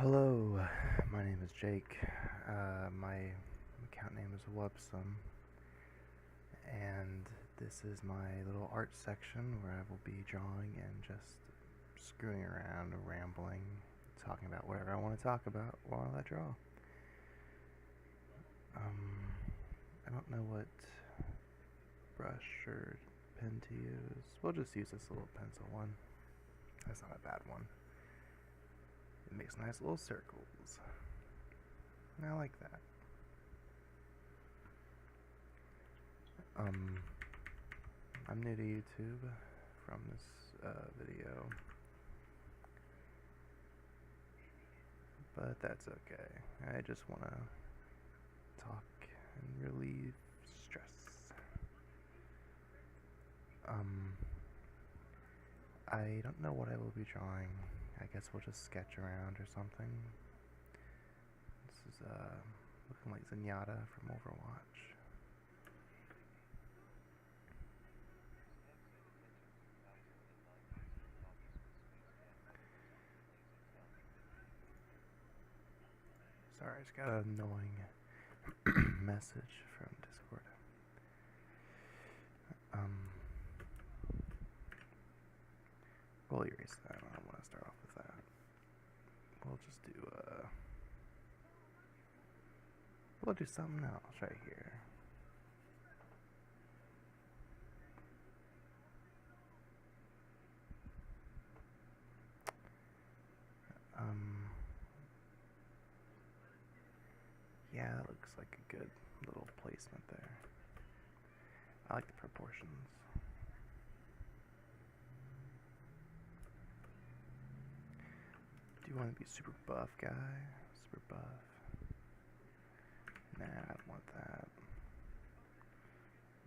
Hello, my name is Jake. My account name is Wubsum, and this is my little art section where I will be drawing and just screwing around, rambling, talking about whatever I want to talk about while I draw. I don't know what brush or pen to use. We'll just use this little pencil one. That's not a bad one. It makes nice little circles. And I like that. I'm new to YouTube from this video, but that's okay. I just want to talk and relieve stress. I don't know what I will be drawing. I guess we'll just sketch around or something. This is looking like Zenyatta from Overwatch. Sorry, I just got an annoying message from Discord. We'll erase that. I don't want to start off with that. We'll just do we'll do something else right here. Yeah, that looks like a good little placement there. I like the proportions. Do you want to be super buff guy? Super buff? Nah, I don't want that.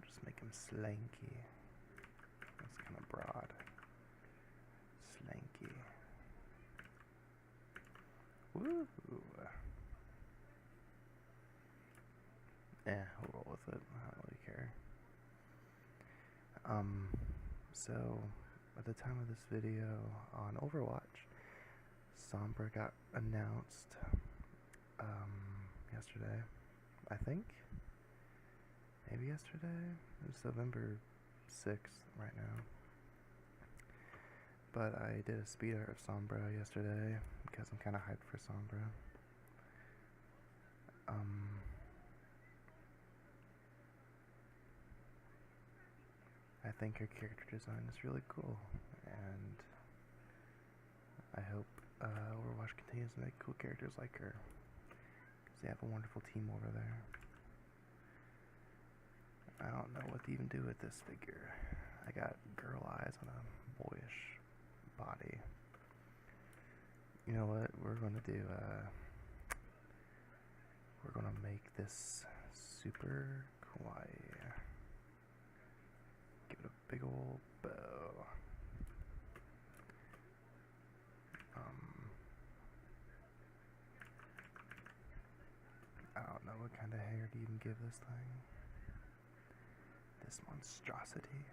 Just make him slanky. That's kind of broad. Slanky. Woo! Yeah, we'll roll with it. I don't really care. So at the time of this video on Overwatch, Sombra got announced yesterday, I think. Maybe yesterday? It's November 6th right now. But I did a speed art of Sombra yesterday because I'm kind of hyped for Sombra. I think her character design is really cool, and I hope Overwatch continues to make cool characters like her, because they have a wonderful team over there. I don't know what to even do with this figure. I got girl eyes on a boyish body. You know what? We're gonna do, we're gonna make this super kawaii. Give it a big old bow. I don't know what kind of hair to even give this thing. This monstrosity.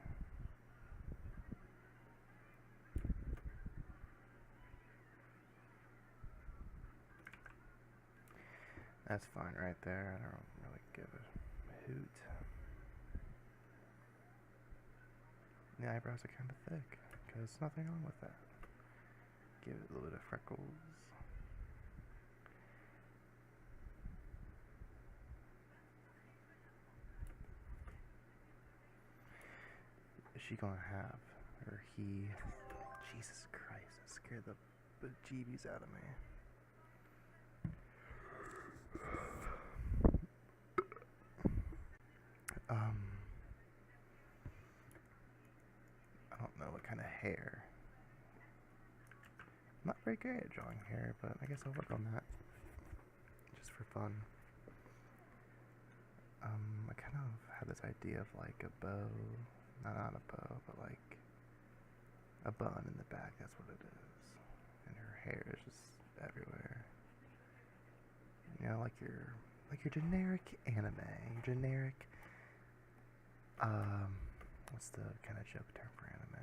That's fine right there. I don't really give a hoot. The eyebrows are kind of thick, because nothing wrong with that. Give it a little bit of freckles. Is she gonna have, or he, Jesus Christ, that scared the bejeebies out of me. I don't know what kind of hair. I'm not very good at drawing hair, but I guess I'll work on that. Just for fun. I kind of had this idea of like a bow. Not a bow, but like a bun in the back, that's what it is. And her hair is just everywhere. You know, like your generic anime, your generic what's the kind of joke term for anime?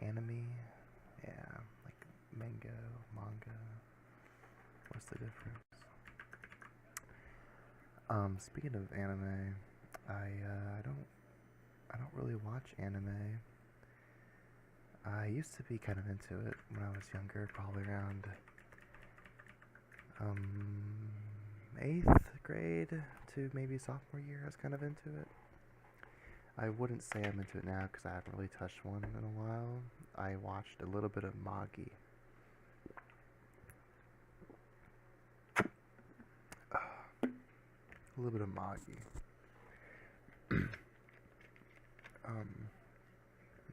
Anime? Yeah, like Mango, manga. What's the difference? Speaking of anime, I don't really watch anime. I used to be kind of into it when I was younger, probably around um 8th grade to maybe sophomore year. I was kind of into it. I wouldn't say I'm into it now because I haven't really touched one in a while. I watched a little bit of Magi. A little bit of Magi.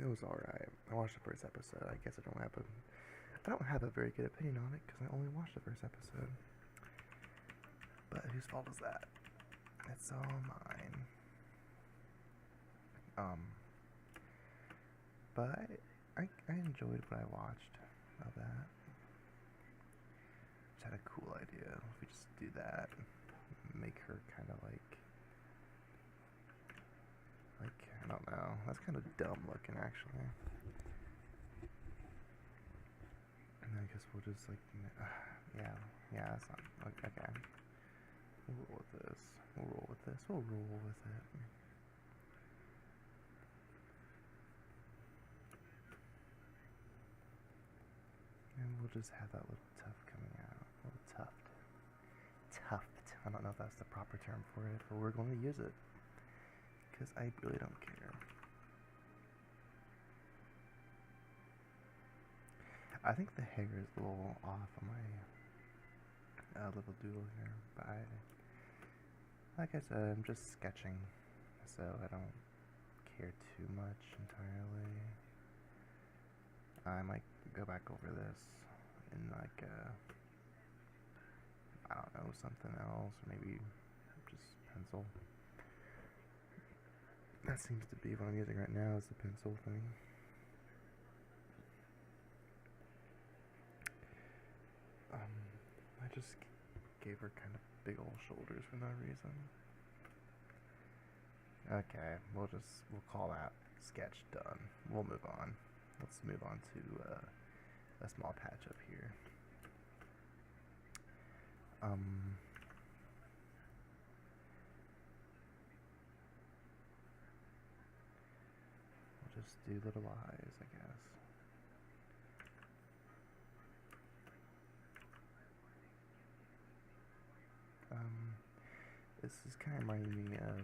It was alright. I watched the first episode. I guess I don't have a very good opinion on it because I only watched the first episode. But whose fault is that? It's all mine. But I enjoyed what I watched of that. Just had a cool idea. If we just do that, make her kind of like I don't know. That's kind of dumb looking actually. And I guess we'll just like yeah, that's not okay. We'll roll with this. We'll roll with this. We'll roll with it. And we'll just have that little tuft coming out. Little tuft. Tuft. I don't know if that's the proper term for it, but we're going to use it. Because I really don't care. I think the hair is a little off on my little doodle here, but like I said, I'm just sketching, so I don't care too much entirely. I might go back over this in like I don't know, something else, or maybe just pencil. That seems to be what I'm using right now, is the pencil thing. I just gave her kind of big old shoulders for no reason. Okay, we'll call that sketch done. We'll move on. Let's move on to a small patch up here. We'll just do little eyes, I guess. This is kind of reminding me of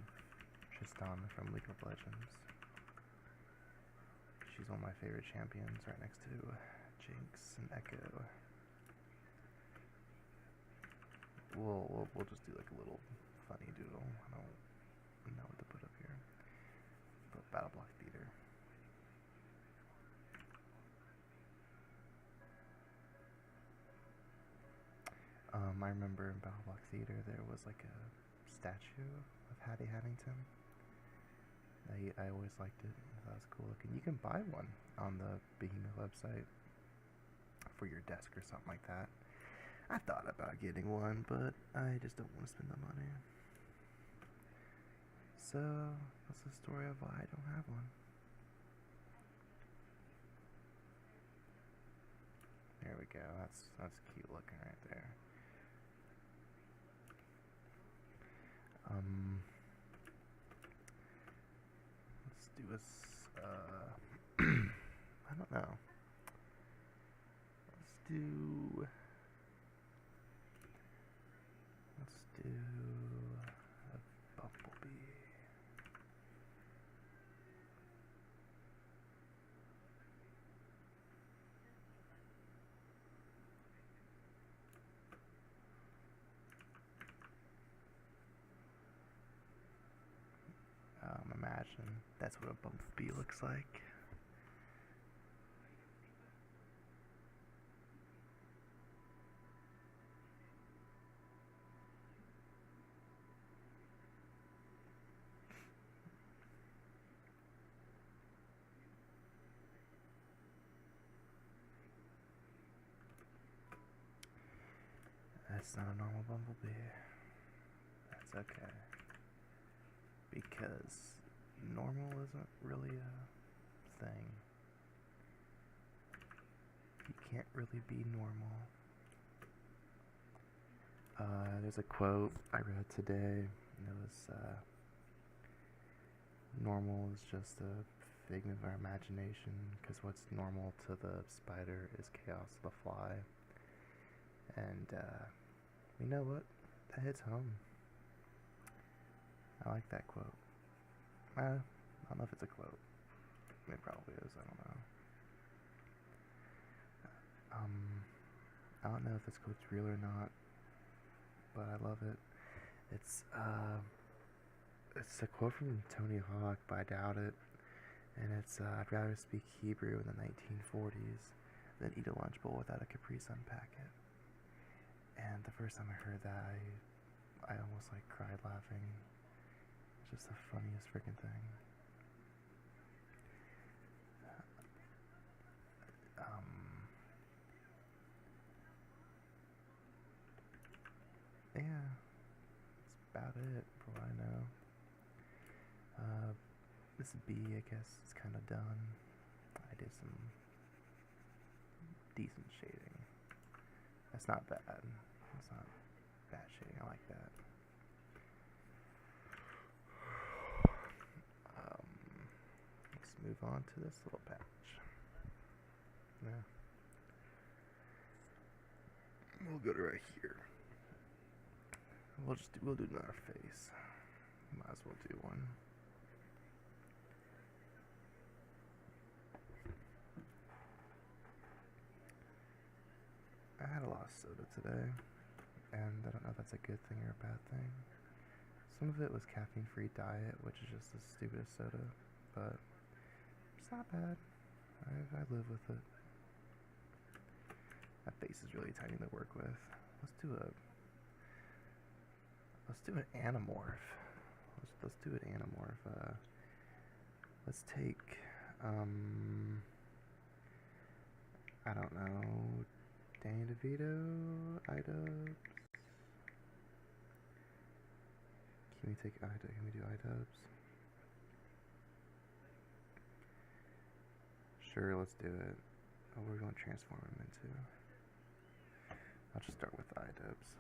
Tristan from League of Legends. She's one of my favorite champions, right next to Jinx and Echo. We'll just do like a little funny doodle. I don't know what to put up here. But Battle Block Theater. I remember in Battle Block Theater there was like a statue of Hattie Haddington. I always liked it. That was cool looking. You can buy one on the Behemoth website for your desk or something like that. I thought about getting one, but I just don't want to spend the money. So that's the story of why I don't have one. There we go. That's cute looking right there. Let's do a I don't know. Let's do a bumblebee. Imagine that's what a bumblebee looks like. That's not a normal bumblebee. That's okay. Because normal isn't really a thing. You can't really be normal. There's a quote I read today, and it was, normal is just a figment of our imagination, because what's normal to the spider is chaos to the fly. And, you know what? That hits home. I like that quote. I don't know if it's a quote. It probably is, I don't know. I don't know if this quote's real or not, but I love it. It's a quote from Tony Hawk, but I doubt it. And it's, I'd rather speak Hebrew in the 1940s than eat a lunch bowl without a Capri Sun packet. And the first time I heard that, I almost like cried laughing. It's just the funniest freaking thing. Yeah, that's about it for what I know. This B, I guess, is kind of done. I did some decent shading. That's not bad. That's not bad shading. I like that. Let's move on to this little patch. Yeah. We'll go to right here. We'll do another face. Might as well do one. I had a lot of soda today, and I don't know if that's a good thing or a bad thing. Some of it was caffeine-free diet, which is just the stupidest soda, but it's not bad. I live with it. That face is really tiny to work with. Let's do an Animorph. Let's do an Animorph. Let's take I don't know, Danny DeVito, iDubbbz. Can we take iDubbbz? Can we do iDubbbz? Sure, let's do it. Oh, we're going to transform him into. I'll just start with iDubbbz.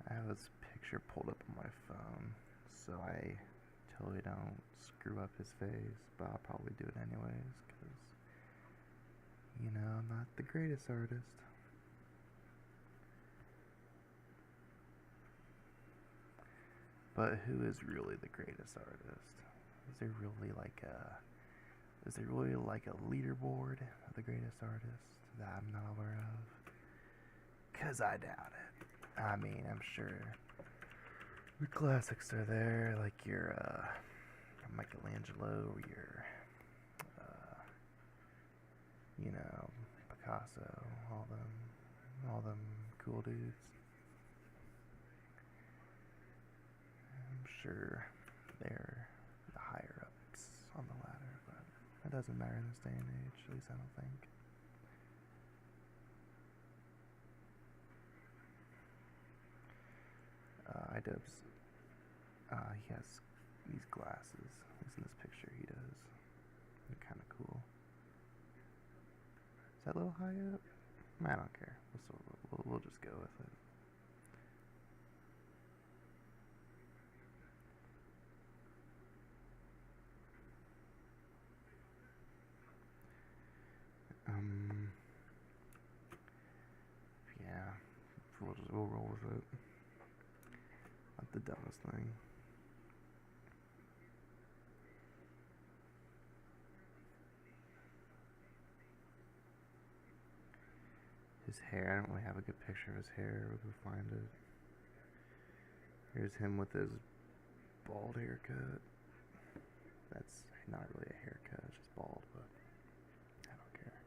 I have this picture pulled up on my phone, so I totally don't screw up his face, but I'll probably do it anyways, because, you know, I'm not the greatest artist. But who is really the greatest artist? Is there really like a leaderboard of the greatest artists that I'm not aware of? 'Cause I doubt it. I mean, I'm sure the classics are there, like your Michelangelo or your you know, Picasso, all them cool dudes. I'm sure they're the higher ups on the ladder, but that doesn't matter in this day and age, at least I don't think. iDubbbz, he has these glasses, at least in this picture he does. They're kind of cool. Is that a little high up? I don't care. We'll just go with it. Yeah, we'll roll with it. Not the dumbest thing. His hair, I don't really have a good picture of his hair. We'll go find it. Here's him with his bald haircut. That's not really a haircut, it's just bald, but I don't care.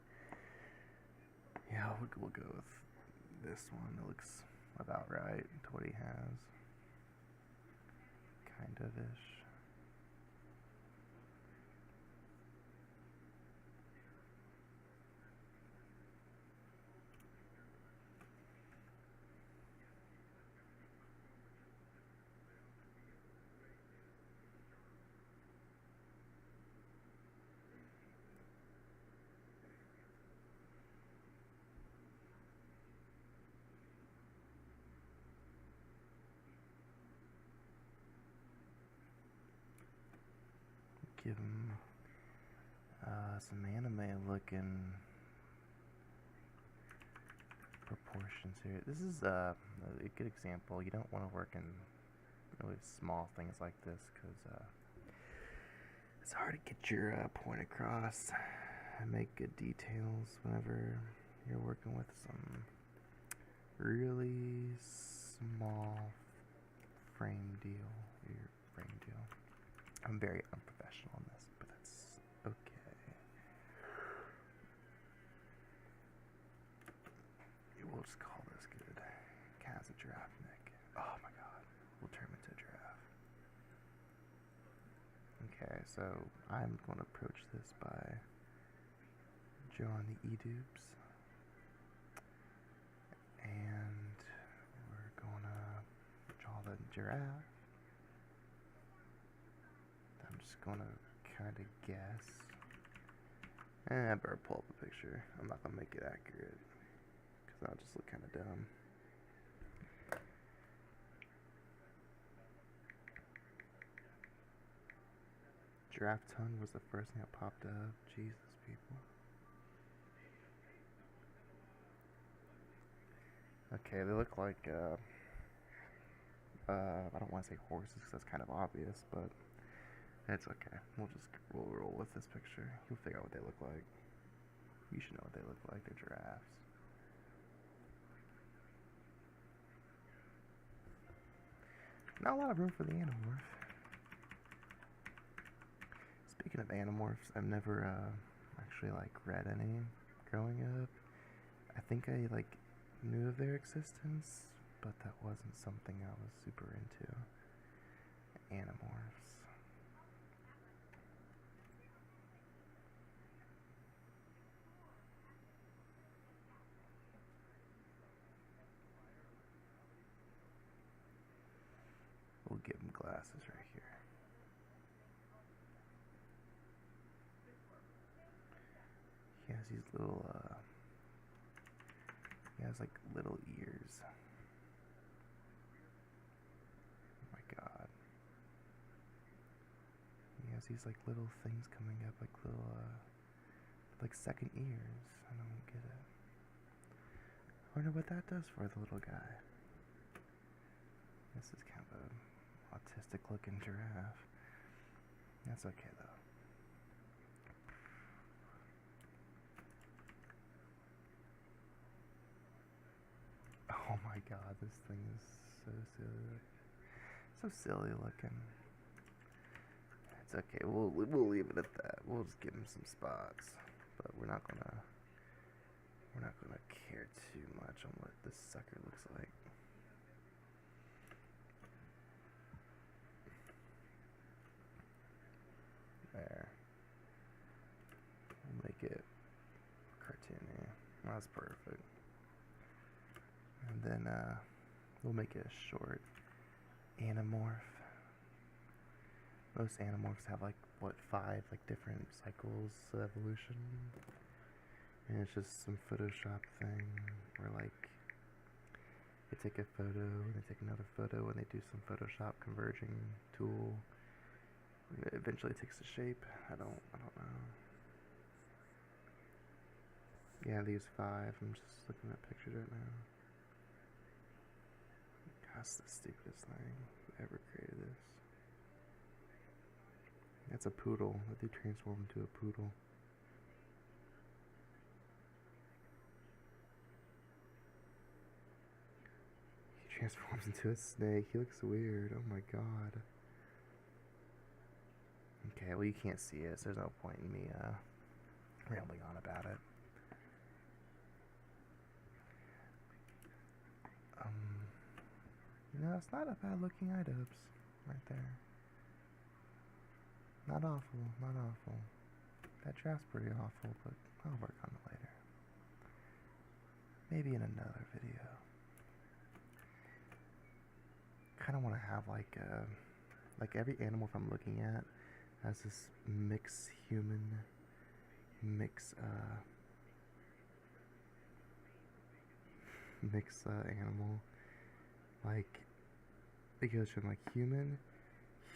Yeah, we'll go with this one. It looks about right to what he has. Kind of-ish. give him some anime looking proportions here. This is a good example. You don't want to work in really small things like this because it's hard to get your point across and make good details whenever you're working with some really small frame deal. I'm very unprofessional in this, but that's okay. We'll just call this good. Cat's a giraffe neck. Oh my god. We'll turn him into a giraffe. Okay, so I'm going to approach this by drawing the E-dupes. And we're going to draw the giraffe. I'm just going to kind of guess. I better pull up a picture. I'm not going to make it accurate because I'll just look kind of dumb. Giraffe tongue was the first thing that popped up. Jesus, people. Okay, they look like, I don't want to say horses because that's kind of obvious, but it's okay. We'll roll with this picture. You'll figure out what they look like. You should know what they look like. They're giraffes. Not a lot of room for the Animorph. Speaking of Animorphs, I've never actually read any growing up. I think I knew of their existence, but that wasn't something I was super into. Animorphs. We'll give him glasses right here. He has these little, he has little ears. Oh my god. He has these little things coming up, little, second ears. I don't get it. I wonder what that does for the little guy. This is kind of a autistic looking giraffe. That's okay though. Oh my god, this thing is so silly. So silly looking. It's okay, we'll leave it at that. We'll just give him some spots. But we're not gonna care too much on what this sucker looks like. There. We'll make it cartoony. That's perfect. And then we'll make it a short Animorph. Most Animorphs have 5 different cycles of evolution. And it's just some Photoshop thing where they take a photo and they take another photo and they do some Photoshop converging tool. And it eventually takes the shape. I don't know. Yeah, these 5. I'm just looking at pictures right now. That's the stupidest thing who ever created this. That's a poodle. Let me transform into a poodle. He transforms into a snake. He looks weird. Oh my god. Okay, well you can't see it, so there's no point in me rambling on about it. It's not a bad looking items right there. Not awful, not awful. That draft's pretty awful, but I'll work on it later. Maybe in another video. Kinda wanna have every animal I'm looking at has this mix human, mix animal. It goes from human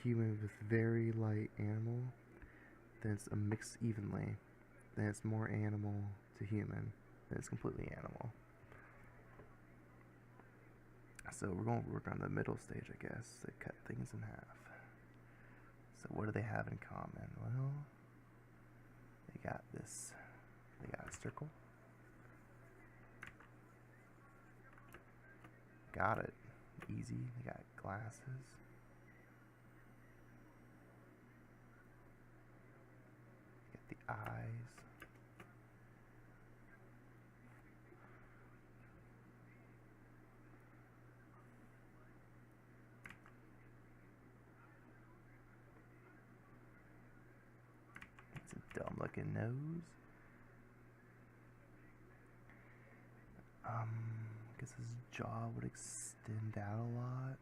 with very light animal, then it's a mix evenly, then it's more animal to human, then it's completely animal. So we're going to work on the middle stage, I guess, to cut things in half. So what do they have in common? Well, they got this. They got a circle. Got it. Easy. They got glasses. Get the eyes. It's a dumb looking nose. I guess his jaw would extend out a lot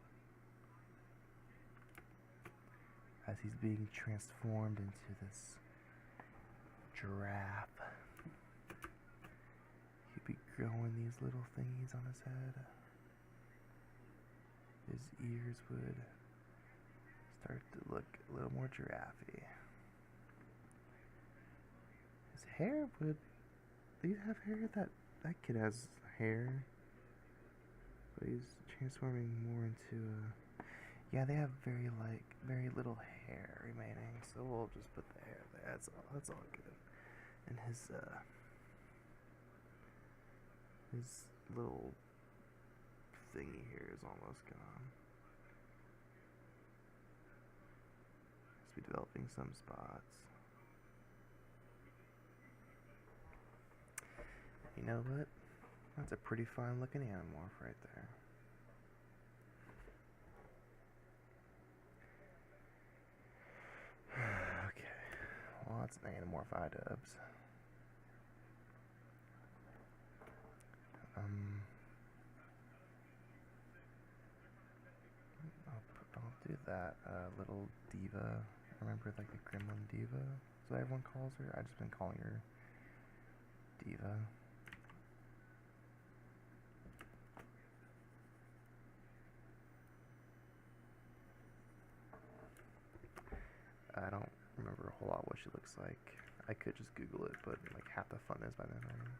as he's being transformed into this giraffe. He'd be growing these little thingies on his head. His ears would start to look a little more giraffe-y. His hair would... Do you have hair? That kid has hair. But he's transforming more into a... Yeah, they have very little hair remaining, so we'll just put the hair there. That's all good. And his little thingy here is almost gone. Must be developing some spots. You know what? That's a pretty fine looking Animorph right there. Okay. Well, that's an Animorph iDubbbz. I'll do that little diva. Remember, like the Gremlin diva? Is what everyone calls her? I've just been calling her diva. I don't remember a whole lot what she looks like. I could just Google it, but like half the fun is by memory.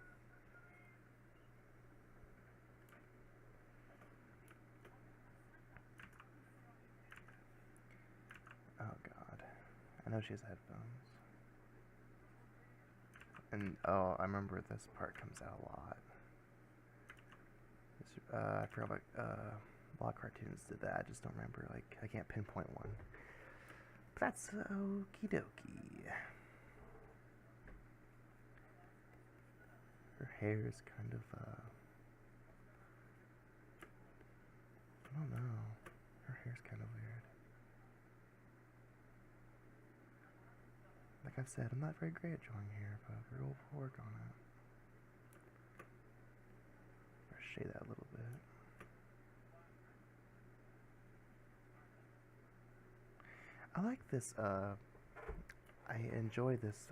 Oh god. I know she has headphones. And oh, I remember this part comes out a lot. I forgot about a lot of cartoons did that. I just don't remember, like, I can't pinpoint one. But that's okie dokie. Her hair is kind of I don't know. Her hair's kind of weird. Like I've said, I'm not very great at drawing hair, but we'll work on it. Or shade that a little bit. I like this, I enjoy this,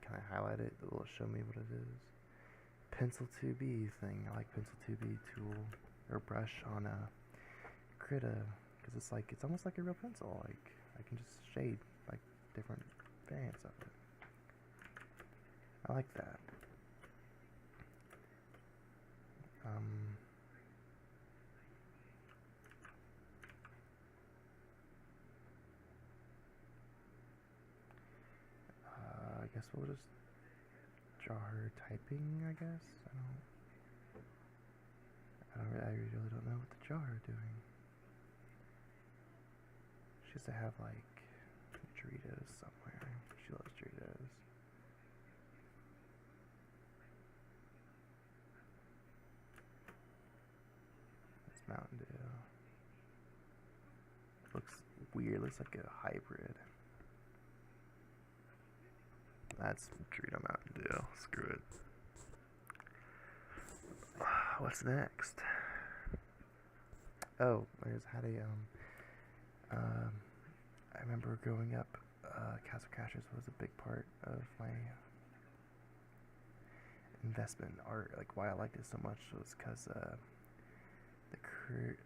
can I highlight it? It will show me what it is. Pencil 2B thing. I like Pencil 2B tool, or brush on a Krita, because it's almost like a real pencil. Like, I can just shade, like, different variants of it. I like that. I guess we'll just draw her typing, I guess. I really don't know what to draw her doing. She has to have, like, Doritos somewhere. She loves Doritos. It's Mountain Dew. Looks weird, looks like a hybrid. That's Dorito Mountain Dew. Screw it. What's next? Oh, I just had a I remember growing up, Castle Crashers was a big part of my investment in art. Like why I liked it so much was because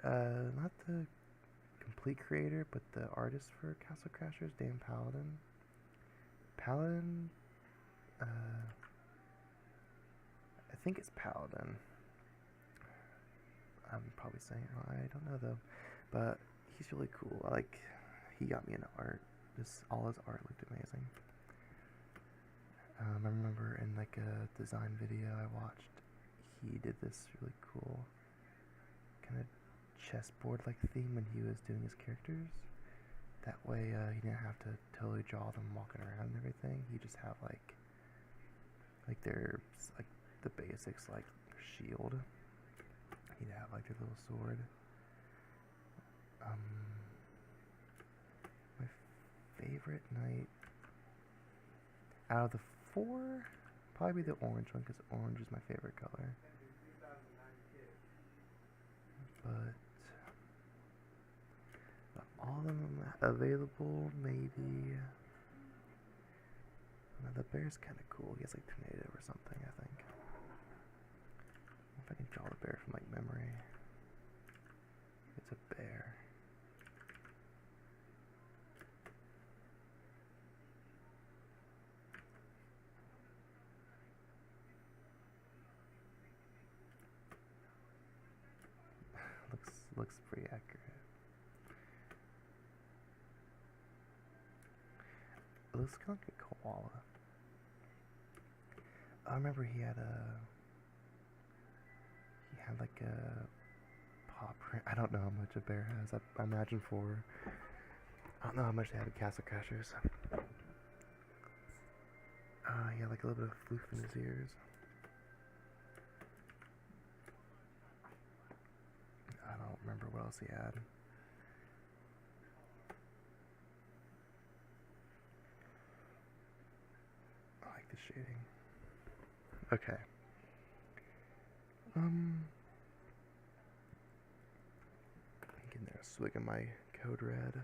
not the complete creator, but the artist for Castle Crashers, Dan Paladin. Paladin, I think it's Paladin. I'm probably saying it wrong. I don't know though, but he's really cool. He got me into art. All his art looked amazing. I remember in like a design video I watched, he did this really cool kind of chessboard like theme when he was doing his characters. That way he didn't have to totally draw them walking around and everything. He just have like their like the basics, like their shield. He'd have like their little sword. My favorite knight out of the 4, probably the orange one, because orange is my favorite color. But all of them available, maybe. No, the bear's kind of cool. He has like tornado or something, I think. If I can draw the bear from like memory. It's a bear. Looks pretty accurate. It looks kind of like a koala. I remember he had like a paw print. I don't know how much a bear has. I imagine 4. I don't know how much they had in Castle Crashers. He had like a little bit of floof in his ears. I don't remember what else he had. I like the shading. Okay. Getting there, a swig of my Code Red.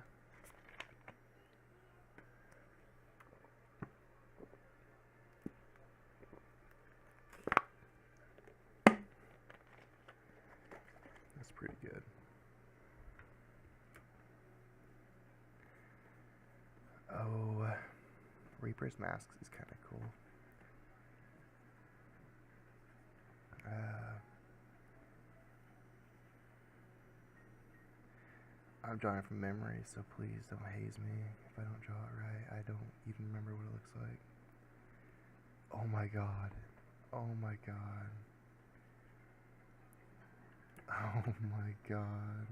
That's pretty good. Oh, Reaper's Masks is kind of cool. I'm drawing from memory, so please don't haze me if I don't draw it right. I don't even remember what it looks like. Oh my god. Oh my god. Oh my god.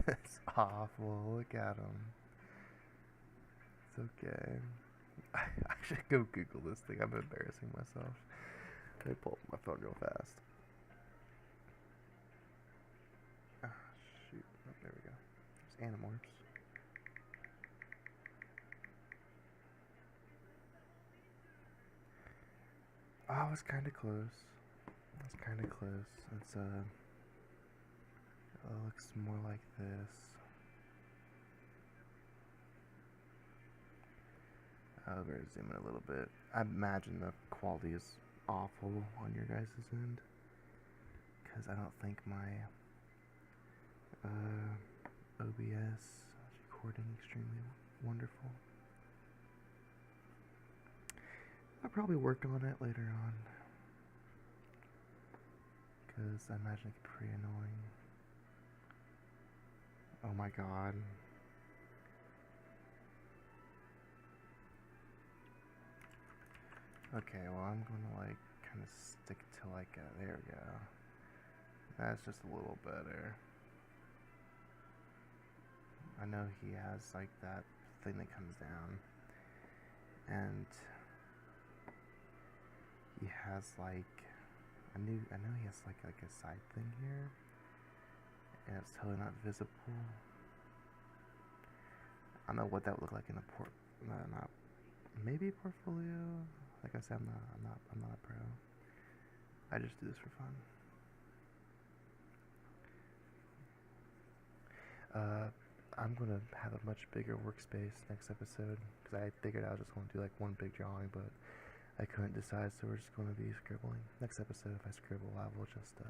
That's awful. Look at him. It's okay. I should go Google this thing. I'm embarrassing myself. Let me pull up my phone real fast. Ah, shoot. Oh, there we go. There's Animorphs. Oh, I was kind of close. It's, it looks more like this. I'll go zoom in a little bit. I imagine the quality is awful on your guys' end, because I don't think my OBS is recording extremely wonderful. I'll probably work on it later on, because I imagine it could be pretty annoying. Oh my god. Okay, well I'm gonna like kind of stick to like a, there we go. That's just a little better. I know he has like that thing that comes down, and he has like, I know he has like a side thing here, and it's totally not visible. I don't know what that would look like in a maybe a portfolio. Like I said, I'm not a pro. I just do this for fun. I'm gonna have a much bigger workspace next episode, because I figured I was just gonna do like one big drawing, but I couldn't decide, so we're just gonna be scribbling. Next episode, if I scribble, I will just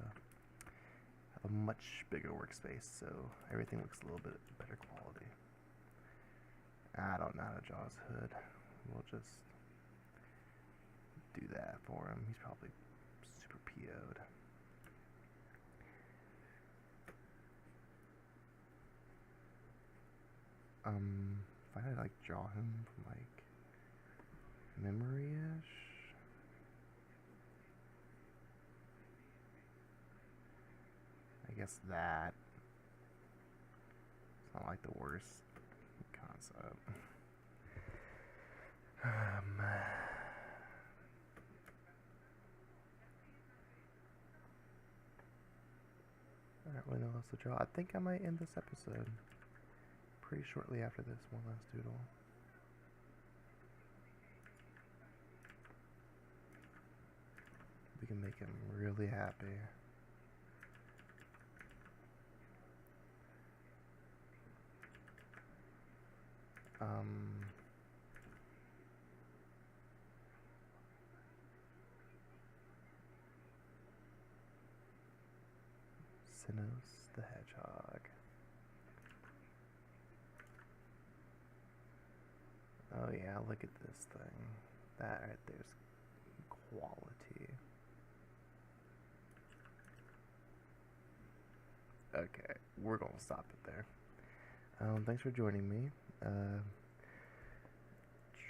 have a much bigger workspace, so everything looks a little bit better quality. I don't know how to draw his hood. We'll just do that for him. He's probably super PO'd. If I like draw him from like memory-ish. I guess that. It's not like the worst concept. I don't really know what else to draw. I think I might end this episode pretty shortly after this one last doodle. We can make him really happy. Sinos the Hedgehog. Oh yeah, look at this thing. That right there's quality. Okay, we're gonna stop it there. Thanks for joining me.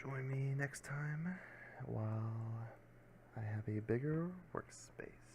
Join me next time while I have a bigger workspace.